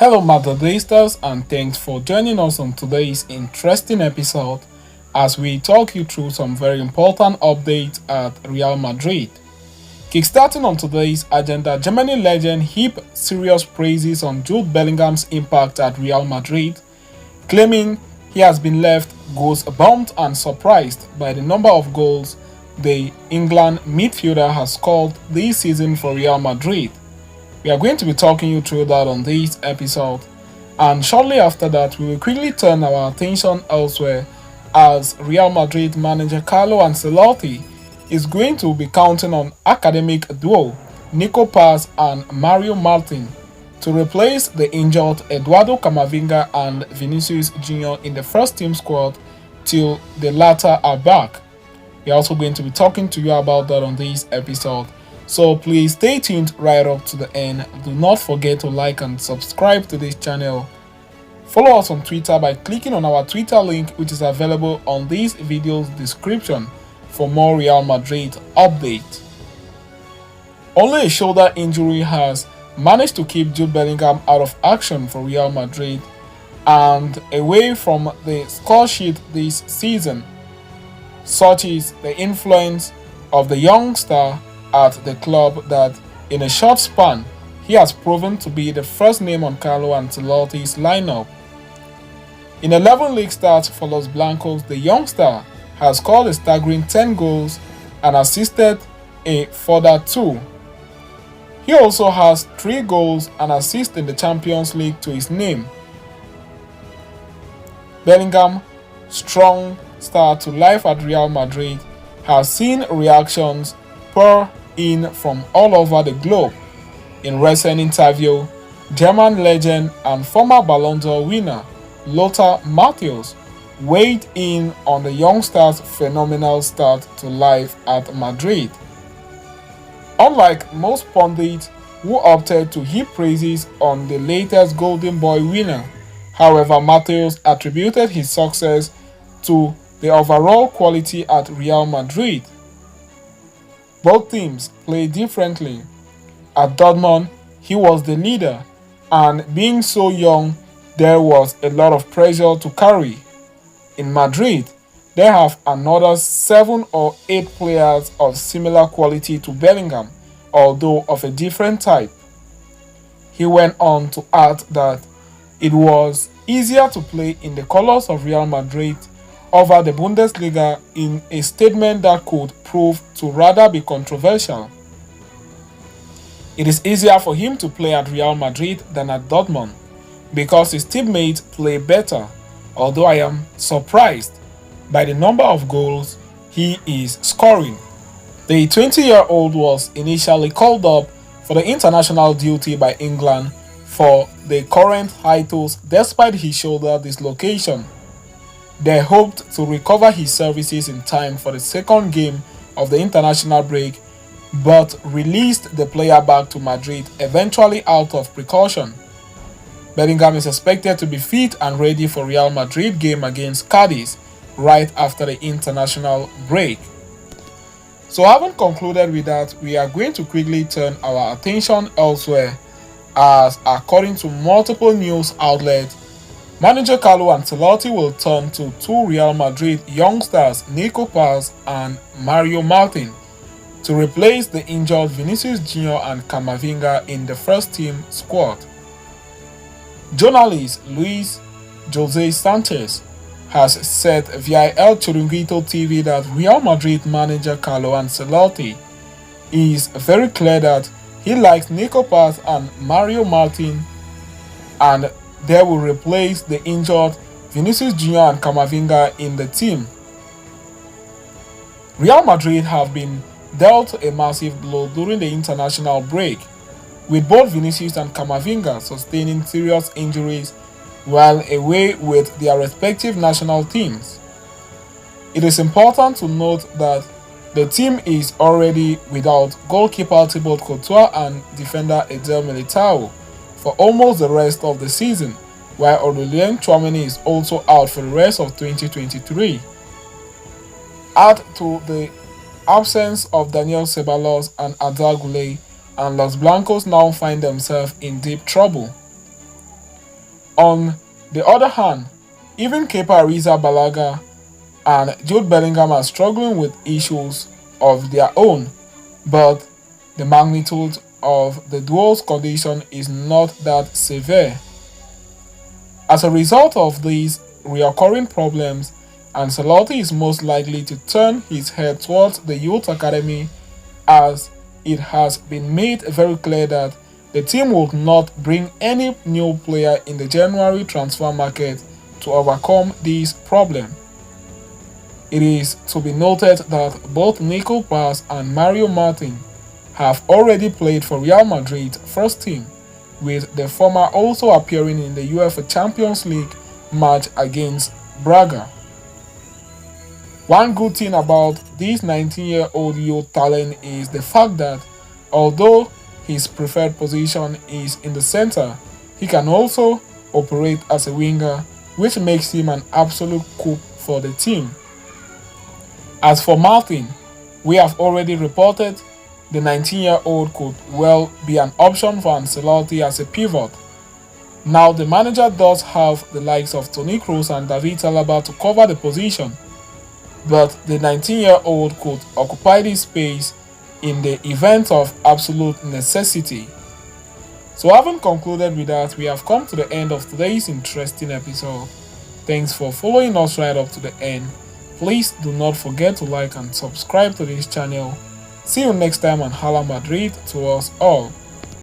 Hello Madridistas, and thanks for joining us on today's interesting episode as we talk you through some very important updates at Real Madrid. Kickstarting on today's agenda, Germany legend heaped serious praises on Jude Bellingham's impact at Real Madrid, claiming he has been left goose-bumped and surprised by the number of goals the England midfielder has scored this season for Real Madrid. We are going to be talking you through that on this episode, and shortly after that we will quickly turn our attention elsewhere as Real Madrid manager Carlo Ancelotti is going to be counting on academic duo Nico Paz and Mario Martin to replace the injured Eduardo Camavinga and Vinicius Jr. in the first team squad till the latter are back. We are also going to be talking to you about that on this episode. So please stay tuned right up to the end. Do not forget to like and subscribe to this channel. Follow us on Twitter by clicking on our Twitter link, which is available on this video's description for more Real Madrid updates. Only a shoulder injury has managed to keep Jude Bellingham out of action for Real Madrid and away from the score sheet this season. Such is the influence of the young star at the club that in a short span he has proven to be the first name on Carlo Ancelotti's lineup. In 11 league starts for Los Blancos, the young star has scored a staggering 10 goals and assisted a further 2. He also has 3 goals and assists in the Champions League to his name. Bellingham, strong start to life at Real Madrid, has seen reactions pour in from all over the globe. In recent interview, German legend and former Ballon d'Or winner Lothar Matthus weighed in on the youngster's phenomenal start to life at Madrid. Unlike most pundits who opted to heap praises on the latest Golden Boy winner, however, Matthus attributed his success to the overall quality at Real Madrid. Both teams play differently. At Dortmund, he was the leader, and being so young, there was a lot of pressure to carry. In Madrid, they have another 7 or 8 players of similar quality to Bellingham, although of a different type. He went on to add that it was easier to play in the colors of Real Madrid over the Bundesliga, in a statement that could prove to rather be controversial. It is easier for him to play at Real Madrid than at Dortmund because his teammates play better, although I am surprised by the number of goals he is scoring. The 20-year-old was initially called up for the international duty by England for the current titles despite his shoulder dislocation. They hoped to recover his services in time for the second game of the international break, but released the player back to Madrid eventually out of precaution. Bellingham is expected to be fit and ready for Real Madrid game against Cadiz right after the international break. So having concluded with that, we are going to quickly turn our attention elsewhere as, according to multiple news outlets, manager Carlo Ancelotti will turn to 2 Real Madrid youngsters Nico Paz and Mario Martin to replace the injured Vinicius Jr. and Camavinga in the first team squad. Journalist Luis Jose Sanchez has said via El Chiringuito TV that Real Madrid manager Carlo Ancelotti is very clear that he likes Nico Paz and Mario Martin, and they will replace the injured Vinicius Jr. and Camavinga in the team. Real Madrid have been dealt a massive blow during the international break, with both Vinicius and Camavinga sustaining serious injuries while away with their respective national teams. It is important to note that the team is already without goalkeeper Thibaut Courtois and defender Eder Militao for almost the rest of the season, while Aurelien Tchouameni is also out for the rest of 2023. Add to the absence of Daniel Ceballos and Arda Güler, and Los Blancos now find themselves in deep trouble. On the other hand, even Kepa Arrizabalaga and Jude Bellingham are struggling with issues of their own, but the magnitude of the duo's condition is not that severe. As a result of these recurring problems, Ancelotti is most likely to turn his head towards the youth academy, as it has been made very clear that the team will not bring any new player in the January transfer market to overcome this problem. It is to be noted that both Nico Paz and Mario Martin have already played for Real Madrid first team, with the former also appearing in the UEFA Champions League match against Braga. One good thing about this 19-year-old youth talent is the fact that although his preferred position is in the center, he can also operate as a winger, which makes him an absolute coup for the team. As for Martin, we have already reported the 19-year-old could well be an option for Ancelotti as a pivot. Now the manager does have the likes of Toni Kroos and David Alaba to cover the position, but the 19-year-old could occupy this space in the event of absolute necessity. So having concluded with that, we have come to the end of today's interesting episode. Thanks for following us right up to the end. Please do not forget to like and subscribe to this channel. See you next time on Hala Madrid to us all.